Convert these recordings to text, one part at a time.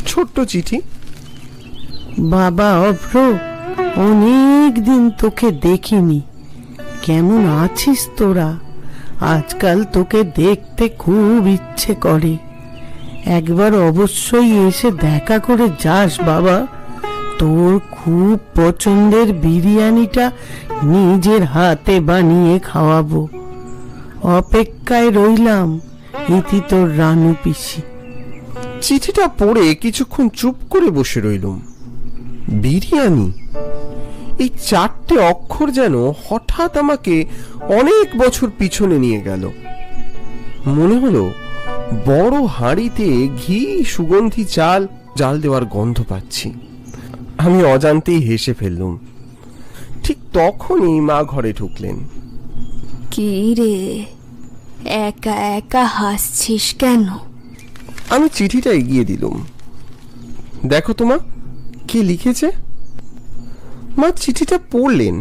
ছোট্ট চিঠি। বাবা অভ্র, অনেক দিন তোকে দেখিনি, কেমন আছিস তোরা? আজকাল তোকে দেখতে খুব ইচ্ছে করে, একবার অবশ্যই এসে দেখা করে যাস বাবা। তোর খুব পছন্দের বিরিয়ানিটা নিজের হাতে বানিয়ে খাওয়াবো। অপেক্ষায় রইলাম। ইতি তোর রানু পিসি। চিঠিটা পড়ে কিছুক্ষণ চুপ করে বসে রইলুম। বিরিয়ানি, এই 4টে অক্ষর যেন হঠাৎ আমাকে অনেক বছর পিছনে নিয়ে গেল। মনে হলো বড় হাঁড়িতে ঘি সুগন্ধি চাল জাল দেওয়ার গন্ধ পাচ্ছি। আমি অজান্তেই হেসে ফেললুম। ঠিক তখনই মা ঘরে ঢুকলেন। কি রে, একা একা হাসছিস কেন? আমি চিঠিটা এগিয়ে দিলুম। দেখো তোমা, কে লিখেছে। মা চিঠিটা পড়লেন।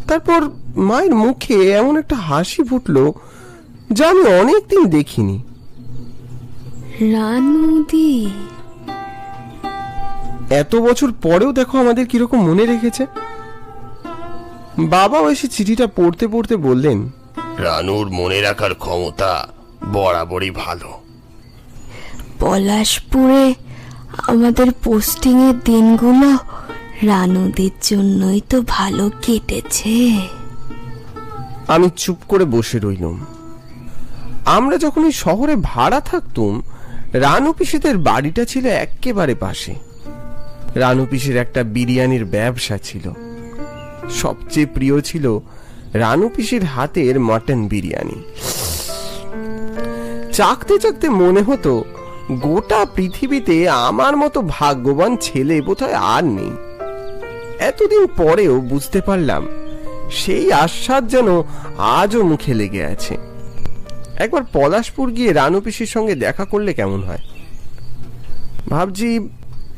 তারপর মায়ের মুখে এমন একটা হাসি ফুটলো যা আমি অনেকদিন দেখিনি। রানুদি। এত বছর পরেও দেখো আমাদের কিরকম মনে রেখেছে। বাবাও এসে চিঠিটা পড়তে পড়তে বললেন, রানুর মনে রাখার ক্ষমতা বরাবরই ভালো। পলাশপুরে আমাদের পোস্টিং এর দিনগুলো রানুদের জন্যই তো ভালো কেটেছে। আমি চুপ করে বসে রইলাম। আমরা যখন এই শহরে ভাড়া থাকতুম, রানু পিসিদের বাড়িটা ছিল একেবারে পাশে। রানু পিসির একটা বিরিয়ানির ব্যবসা ছিল। সবচেয়ে প্রিয় ছিল রানু পিসির হাতের মটন বিরিয়ানি। চাকতে চাকতে মনে হতো গোটা পৃথিবীতে আমার মতো ভাগ্যবান ছেলে বোধহয় আর নেই। এতদিন পরেও বুঝতে পারলাম সেই আস্বাদ যেন আজও মুখে লেগে আছে। একবার পলাশপুর গিয়ে রানু পিসির সঙ্গে দেখা করলে কেমন হয়। ভাবছি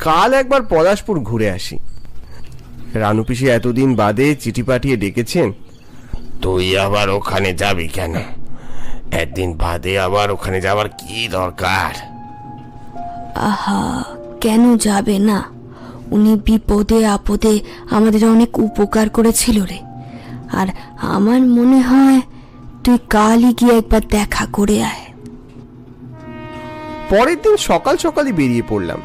কাল একবার পলাশপুর ঘুরে আসি। রানু পিসি এতদিন বাদে চিঠি পাঠিয়ে ডেকেছেন। তুই আবার ওখানে যাবি কেন? একদিন বাদে আবার ওখানে যাবার কি দরকার? আহা, কেন যাবে না? উনি বিপদে আপদে আমাদের অনেক উপকার করেছিল রে। আর আমার মনে হয় তুই কালই গিয়ে একবার দেখা করে আয়। পরের দিন সকাল সকালই বেরিয়ে পড়লাম।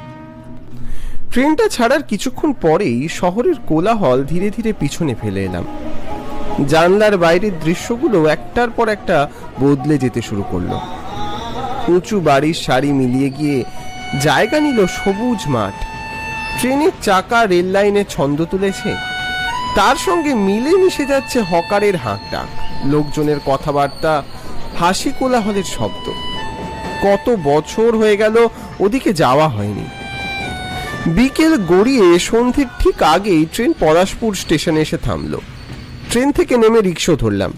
ট্রেনটা ছাড়ার কিছুক্ষণ পরেই শহরের কোলাহল ধীরে ধীরে পিছনে ফেলে এলাম। জানলার বাইরের দৃশ্যগুলো একটার পর একটা বদলে যেতে শুরু করলো। উঁচু বাড়ির সারি মিলিয়ে গিয়ে জায়গা নিল সবুজ মাঠ। ট্রেনের চাকা রেল লাইনে ছন্দ তুলেছে, তার সঙ্গে মিলে মিশে যাচ্ছে হকারের হাঁকডাক, লোকজনের কথাবার্তা, হাসি কোলাহলের শব্দ। কত বছর হয়ে গেল ওদিকে যাওয়া হয়নি। বিকেল গড়িয়ে সন্ধ্যের ঠিক আগেই ট্রেন পলাশপুর স্টেশনে এসে থামলো। ট্রেন থেকে নেমে রিক্সা ধরলাম।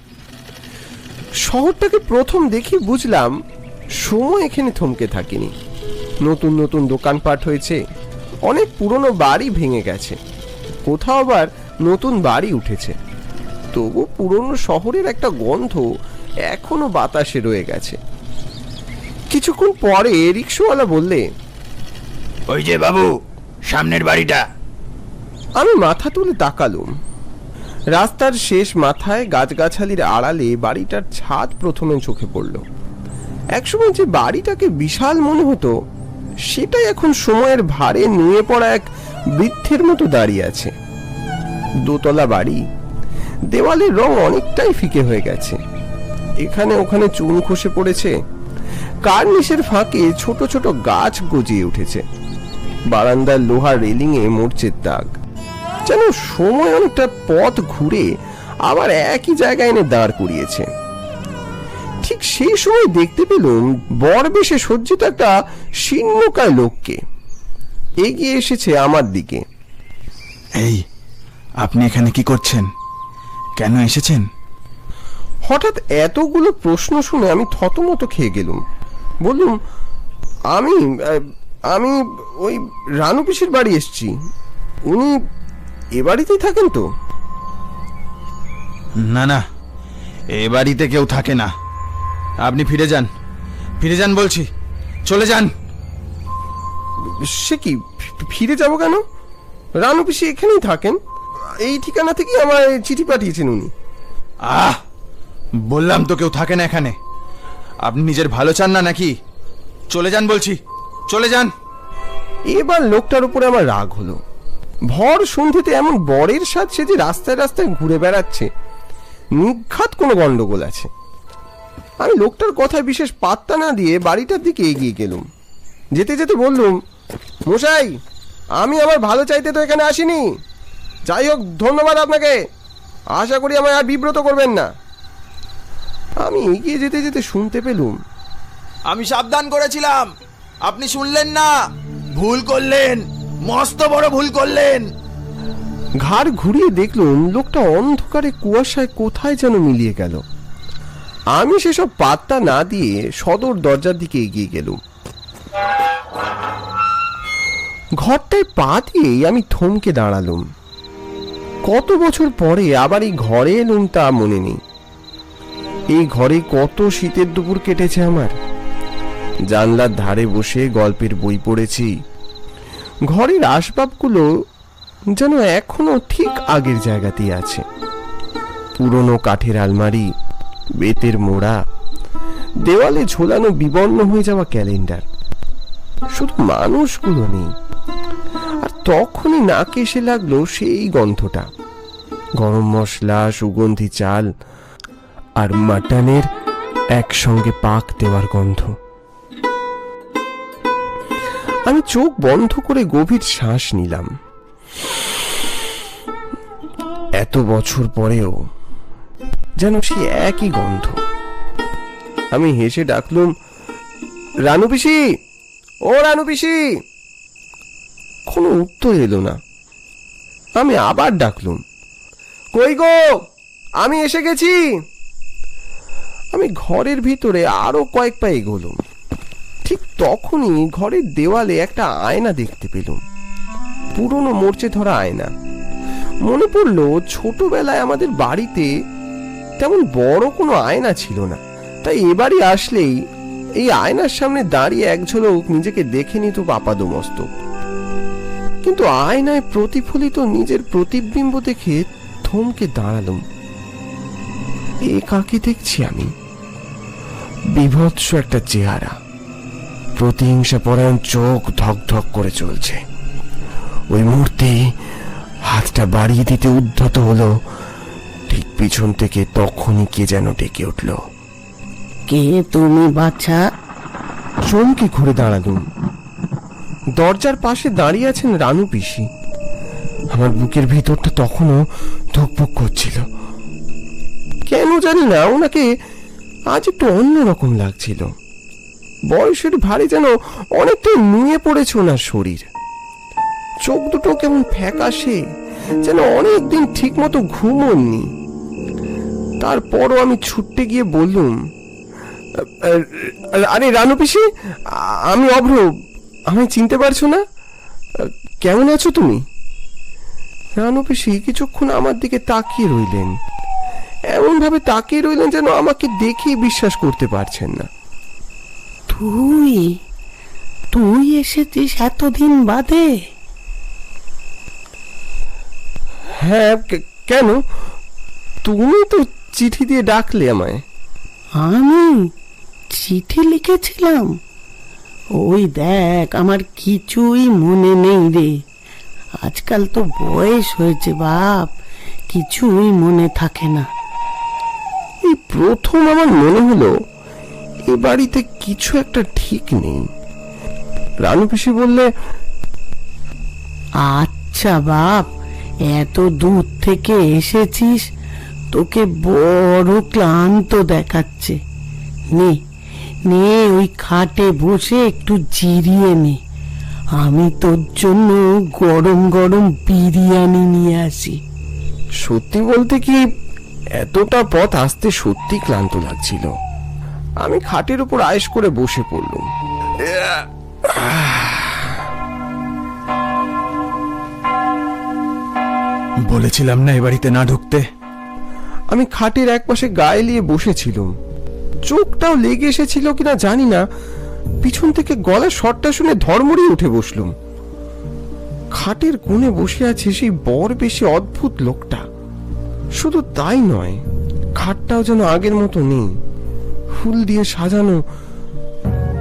শহরটাকে প্রথম দেখি বুঝলাম সময় এখানে থমকে থাকেনি। নতুন নতুন দোকানপাট হয়েছে, অনেক পুরনো বাড়ি ভেঙে গেছে, কোথাও আবার নতুন বাড়ি উঠেছে। তবু পুরনো শহরের একটা গন্ধ এখনো বাতাসে রয়ে গেছে। কিছুক্ষণ পরে রিক্সাওয়ালা বললে, ওই যে বাবু, সামনের বাড়িটা। আমি মাথা তুলে তাকালুম। রাস্তার শেষ মাথায় গাছগাছালির আড়ালে বাড়িটার ছাদ প্রথমে চোখে পড়ল। একসময় যে বাড়িটাকে বিশাল মনে হতো, সেটাই এখন সময়ের ভারে নিয়ে পড়া এক বৃদ্ধের মতো দাঁড়িয়ে আছে। দোতলা বাড়ি, দেওয়ালের রং অনেকটাই ফিকে হয়ে গেছে, এখানে ওখানে চুন খসে পড়েছে। কার্নিশের ফাঁকে ছোট ছোট গাছ গজিয়ে উঠেছে। বারান্দার লোহার রেলিং এ মোর্চের দাগ, যেন সময় অনেকটা পথ ঘুরে আবার একই জায়গায় এনে দাঁড় করিয়েছে। ঠিক সেই সময় দেখতে পেলুম বর বেশে সজ্জিত একটা শীর্ণকায় লোককে। এগিয়ে এসেছে আমার দিকে। এই, আপনি এখানে কি করছেন? কেন এসেছেন? হঠাৎ এতগুলো প্রশ্ন শুনে আমি থতমত খেয়ে গেলুম। বললুম, আমি আমি ওই রানু পিসির বাড়ি এসেছি। উনি এ বাড়িতেই থাকেন তো? না না, এ বাড়িতে কেউ থাকে না। আপনি ফিরে যান, ফিরে যান বলছি, চলে যান। সে কি, ফিরে যাব কেন? রানু পিসি এখানেই থাকেন, এই ঠিকানা থেকেই আমার চিঠি পাঠিয়েছেন উনি। আহ, বললাম তো কেউ থাকে না এখানে। আপনি নিজের ভালো চান না নাকি? চলে যান বলছি, চলে যান। এবার লোকটার উপরে আমার রাগ হলো। ভর সন্ধ্যেতে এমন বরের সাথ সে যে রাস্তায় রাস্তায় ঘুরে বেড়াচ্ছে, নিঘাত কোনো গন্ডগোল আছে। আমি লোকটার কথায় বিশেষ পাত্তা না দিয়ে বাড়িটার দিকে এগিয়ে গেলুম। যেতে যেতে বললুম, মশাই, আমি আমার ভালো চাইতে তো এখানে আসিনি। যাই হোক, ধন্যবাদ আপনাকে। আশা করি আমায় আর বিব্রত করবেন না। আমি এগিয়ে যেতে যেতে শুনতে পেলুম, আমি সাবধান করেছিলাম, আপনি শুনলেন না, ভুল করলেন, মস্ত বড় ভুল করলেন। ঘাড় ঘুরিয়ে দেখলুম লোকটা অন্ধকারে কুয়াশায় কোথায় যেন মিলিয়ে গেল। আমি সেসব পাত্তা না দিয়ে সদর দরজার দিকে এগিয়ে গেলুম। ঘরটায় পা দিয়েই আমি থমকে দাঁড়ালুম। কত বছর পরে আবার এই ঘরে এলুম তা মনে নেই। এই ঘরে কত শীতের দুপুর কেটেছে আমার। জানলার ধারে বসে গল্পের বই পড়েছি। ঘরের আসবাবগুলো যেন এখনো ঠিক আগের জায়গাতেই আছে। পুরনো কাঠের আলমারি, বেতের মোড়া, দেওয়ালে ঝোলানো বিবর্ণ হয়ে যাওয়া ক্যালেন্ডার, শুধু মানুষগুলো নেই। আর তখনই নাকে এসে লাগলো সেই গন্ধটা, গরম মশলা, সুগন্ধি চাল আর মাটনের একসঙ্গে পাক দেওয়ার গন্ধ। আমি চোখ বন্ধ করে গভীর শ্বাস নিলাম। এত বছর পরেও যেন সে একই গন্ধ। আমি হেসে ডাকলুম, রানু পিসি, ও রানু পিসি। কোনো উত্তর এলো না। আমি আবার ডাকলুম, কই গো, আমি এসে গেছি। আমি ঘরের ভিতরে আরো কয়েক পা এগোলুম। ঠিক তখনই ঘরের দেওয়ালে একটা আয়না দেখতে পেলুম, পুরনো মরচে ধরা আয়না। মনে পড়লো ছোটবেলায় আমাদের বাড়িতে তেমন বড় কোনো আয়না ছিল না, তাই এবারই আসলেই এই আয়নার সামনে দাঁড়িয়ে এক ঝলক নিজেকে দেখে নিত আপাদমস্তক। কিন্তু আয়নায় প্রতিফলিত নিজের প্রতিবিম্ব দেখে থমকে দাঁড়ালুম। এ কাকে দেখছি আমি? বিভৎস একটা চেহারা, প্রতিহিংসা পরায়ণ চোখ ধক ধক করে চলছে। ওই মুহূর্তে হাতটা বাড়িয়ে দিতে উদ্ধত হলো, ঠিক পিছন থেকে তখনই কে যেন ডেকে উঠল, কে তুমি বাছা? চমকে ঘুরে দাঁড়ালুম। দরজার পাশে দাঁড়িয়ে আছেন রানু পিসি। আমার বুকের ভিতরটা তখনও ধুকপুক করছিল। কেন জানি না, ওনাকে আজ একটু অন্যরকম লাগছিল। বয়সের ভারে যেন অনেকটাই নুয়ে পড়েছে ওনার শরীর। চোখ দুটো কেমন ফ্যাকাশে, যেন অনেকদিন ঠিক মতো ঘুমোননি। তারপরও আমি ছুটতে গিয়ে বললুম, আরে রানু পিসি, আমি অভ্র, আমায় চিনতে পারছো না? কেমন আছো তুমি? রানু পিসি কিছুক্ষণ আমার দিকে তাকিয়ে রইলেন, এমন ভাবে তাকিয়ে রইলেন যেন আমাকে দেখেই বিশ্বাস করতে পারছেন না। তুই তুই এসেছিস এতদিন বাদে? হ্যাঁ, কেন? তুমি তো চিঠি দিয়ে ডাকলে আমায়। আমি চিঠি লিখেছিলাম? ওই দেখ, আমার কিছুই মনে নেই রে। আজকাল তো বয়স হয়েছে বাপ, কিছুই মনে থাকে না। এই প্রথম আমার মনে হলো এ বাড়িতে কিছু একটা ঠিক নেই। রানু পিসি বললে, আচ্ছা বাপ, এত দূর থেকে এসেছিস, তোকে বড় ক্লান্ত দেখাচ্ছে। নে নে, ওই খাটে বসে একটু জিরিয়ে নে। আমি তোর জন্য গরম গরম বিরিয়ানি নিয়ে আসি। সত্যি বলতে কি, এতটা পথ আসতে সত্যি ক্লান্ত লাগছিল। আমি খাটের উপর আয়েশ করে বসে পড়লুম। বলেছিলাম না এ বাড়িতে না ঢুকতে। আমি খাটের এক পাশে গায়ে নিয়ে বসেছিলাম। চোখটাও লেগে এসেছিল কিনা জানি না, পিছন থেকে গলার স্বরটা শুনে ধর্মড়ি উঠে বসলুম। খাটের কোণে বসে আছে সেই বর বেশি অদ্ভুত লোকটা। শুধু তাই নয়, খাটটাও যেন আগের মতো নেই, ফুল দিয়ে সাজানো।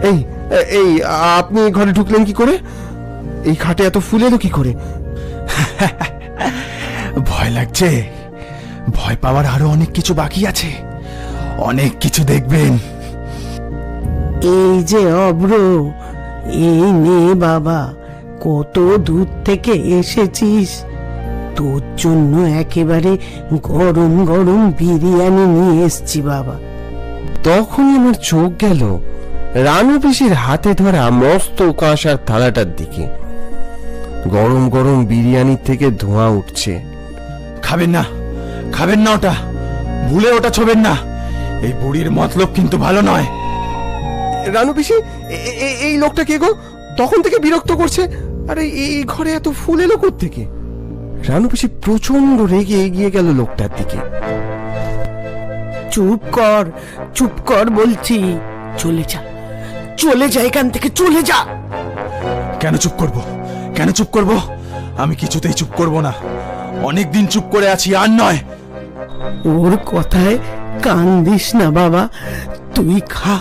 এই এই আপনি এই ঘরে ঢুকলেন কি করে? এই খাটে এত ফুল এলো কি করে? ভয় লাগছে? ভয় পাওয়ার আরো অনেক কিছু বাকি আছে, অনেক কিছু দেখবেন। এই যে অব্র, এই নে বাবা, কত দূর থেকে এসেছিস, তোর জন্য একেবারে গরম গরম বিরিয়ানি নিয়ে এসছি বাবা। তখনই আমার চোখ গেল রানু পিসির হাতে ধরা মস্ত কাঁসার থালাটার দিকে। গরম গরম বিরিয়ানির থেকে ধোঁয়া উঠছে। খাবেন না, খাবেন না, ওটা ভুলে ওটা ছোবেন না। এই বুড়ির মতলব কিন্তু ভালো নয়। রানু পিসি, এই লোকটা কে গো? তখন থেকে বিরক্ত করছে। আরে এই ঘরে এত ফুল এলো কোত্থেকে? রানু পিসি প্রচন্ড রেগে এগিয়ে গেল লোকটার দিকে। চুপ কর বলছি, চলে যা, চলে যা এখান থেকে, চলে যা। কেন চুপ করব? কেন চুপ করব? আমি কিছুতেই চুপ করব না। অনেকদিন চুপ করে আছি, আর নয়। ওর কথায় কান দিস না বাবা, তুই খা,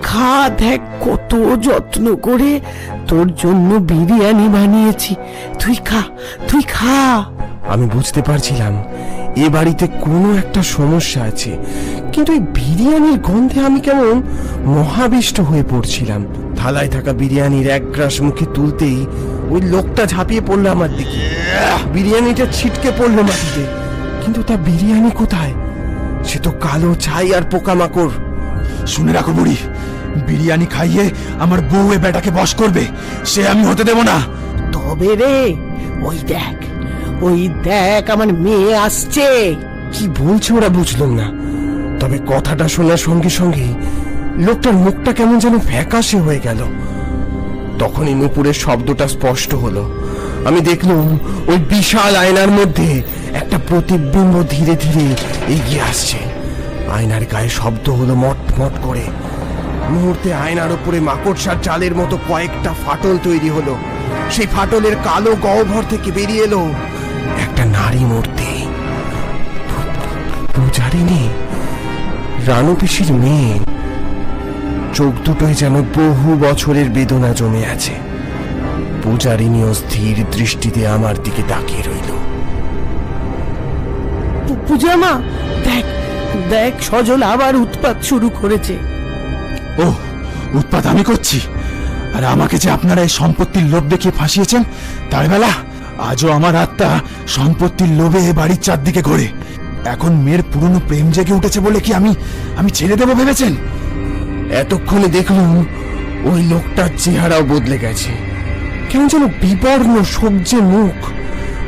খা, দেখ কত যত্ন করে তোর জন্য বিরিয়ানি বানিয়েছি, তুই খা, তুই খা। আমি বুঝতে পারছিলাম এ বাড়িতে কোনো একটা সমস্যা আছে, কিন্তু এই বিরিয়ানির গন্ধে আমি কেমন মহাবিষ্ট হয়ে পড়ছিলাম। থালায় থাকা বিরিয়ানির এক গ্রাস মুখে তুলতেই ওই লোকটা ঝাঁপিয়ে পড়লো আমার দিকে। বিরিয়ানিটা ছিটকে পড়লো মাটিতে, কিন্তু তা বিরিয়ানি কোথায়? সে তো কালো ছাই আর পোকামাকড়। শুনে রাখো বুড়ি, বিরিয়ানি খাইয়ে আমার বউ এ বেটাকে বশ করবে, সে আমি হতে দেব না। তবে রে, ওই দেখ আমার মেয়ে আসছে। কি বলছে ওরা বুঝলাম না, তবে কথাটা শোনার সঙ্গে সঙ্গে লোকটার মুখটা কেমন যেন ফ্যাকাশে হয়ে গেল। তখনই নুপুরের শব্দটা স্পষ্ট হলো। আমি দেখলাম ওই বিশাল আয়নার মধ্যে একটা প্রতিবিম্ব ধীরে ধীরে এগিয়ে আসছে। আয়নার গায়ে শব্দ হলো মট মট করে। মুহূর্তে আয়নার উপরে মাকড়সার জালের মতো কয়েকটা ফাটল তৈরি হলো। সেই ফাটলের কালো গহ্বর থেকে বেরিয়ে এলো একটা নারী মূর্তি। পূজারিনী, রানু পিসির মেয়ে। চোখ দুটোয় যেন বহু বছরের বেদনা জমে আছে। পূজারিনী অস্থির দৃষ্টিতে আমার দিকে তাকিয়ে রইল। পূজা মা, দেখ দেখ, সজল আবার উৎপাত শুরু করেছে। ও, উৎপাত আমি করছি? আর আমাকে যে আপনারা এই সম্পত্তির লোভ দেখিয়ে ফাঁসিয়েছেন, তার বেলা আজও আমার আত্মা সম্পত্তির লোভে এ বাড়ির চারদিকে ঘোরে। এখন মেয়ের পুরনো প্রেম জেগে উঠেছে বলে কি আমি ছেড়ে দেবো ভেবেছেন? এতক্ষণে দেখলাম ওই লোকটার চেহারাও বদলে গেছে। কেমন যেন বিবর্ণ সবজে মুখ,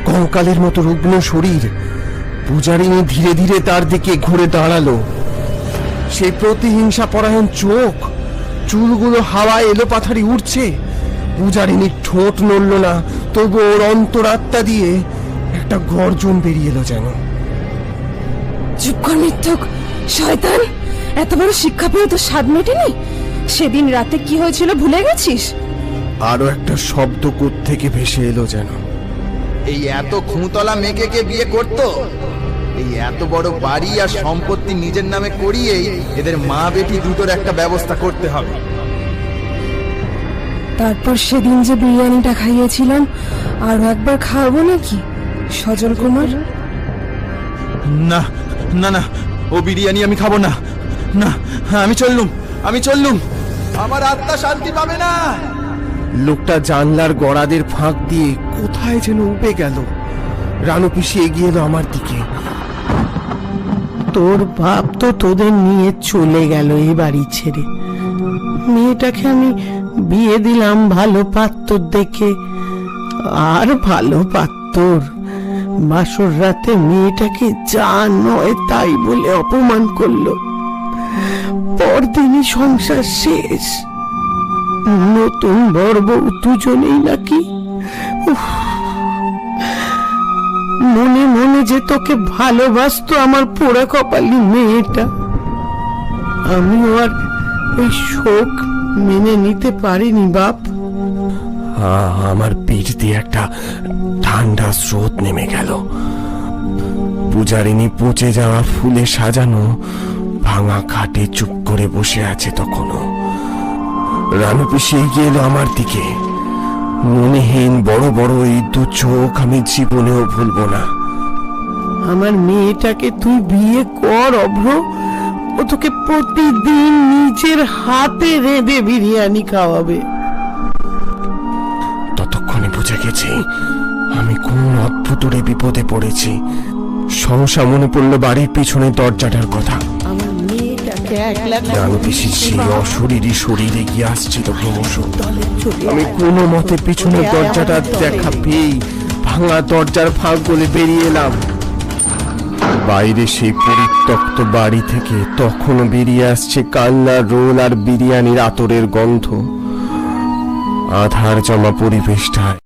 কঙ্কালের মতো রুগ্ন শরীর। পূজারিনী ধীরে ধীরে তার দিকে ঘুরে দাঁড়ালো। সেই প্রতিহিংসা পরায়ণ চোখ, চুলগুলো হাওয়ায় এলোপাথারি উঠছে। পূজারিনীর ঠোঁট নড়ল না, তবু ওর অন্তরাত্মা দিয়ে একটা গর্জন বেরিয়ে এলো যেন। চুপ কর মিথ্যক, শয়তান! এত বড় শিক্ষা পেয়ে তো স্বাদ মেটেনি? সেদিন রাতে কি হয়েছিল ভুলে গেছিস? আরো একটা শব্দ কোত্থেকে ভেসে এলো যেন। এই এত খুঁতলা মেয়েকে কে বিয়ে করতো? এই এত বড় বাড়ি আর সম্পত্তি নিজের নামে করিয়েই এদের মা বেটি দুটোর একটা ব্যবস্থা করতে হবে। তারপর সেদিন যে বিরিয়ানিটা খাইয়েছিলাম, আরো একবার খাওয়াবো নাকি সজল কুমার? না না না, ও বিরিয়ানি আমি খাবো না। না, আমি চললুম। আমার আত্মা শান্তি পাবে না। লোকটা জানলার গড়াদের ফাঁক দিয়ে কোথায় যেন উবে গেল। রানু পিসি এগিয়ে এলো আমার দিকে। তোর বাপ তো তোদের নিয়ে চলে গেল এই বাড়ি ছেড়ে। মেয়েটাকে আমি বিয়ে দিলাম ভালো পাত্র দেখে, আর ভালো পাত্র বাসর রাতে মেয়েটাকে যা নয় তাই বলে অপমান করলো। পরদিনই সংসার শেষ। নতুন বড় বউ দুজনেই নাকি। উফ, মনে মনে যে তোকে ভালোবাসতো আমার পোড়া কপালি মেয়েটা, আমিও আর ওই শোক মেনে নিতে পারিনি বাপ। আমার পিঠ দিয়ে একটা ঠান্ডা স্রোত নেমে গেল। পূজারিনী পচে যাওয়া ফুলে সাজানো ভাঙা খাটে চুপ করে বসে আছে তখনও। রানু পিসি এগিয়ে এলো আমার দিকে। মনেহীন বড় বড় এই দু চোখ আমি জীবনেও ভুলবো না। আমার মেয়েটাকে তুই বিয়ে কর অভ্র, ও তোকে প্রতিদিন নিজের হাতে রেঁধে বিরিয়ানি খাওয়াবে। ততক্ষণে বুঝে গেছি আমি কোন অদ্ভুতরে বিপদে পড়েছি। সহসা মনে পড়লো বাড়ির পিছনে দরজাটার কথা। আমার মেয়েটাকে একলা রানু পিসির সেই অশরীরী শরীর এগিয়ে আসছিল ক্রমশ। আমি কোনো মতে পিছনের দরজাটা দেখা পেয়েই ভাঙা দরজার ফাঁক গলে বেরিয়ে এলাম। বাইরে সেই পরিত্যক্ত বাড়ি থেকে তখনও বেরিয়ে আসছে কান্নার রোল আর বিরিয়ানির আতরের গন্ধ। আধার জমা পরিবেশটায়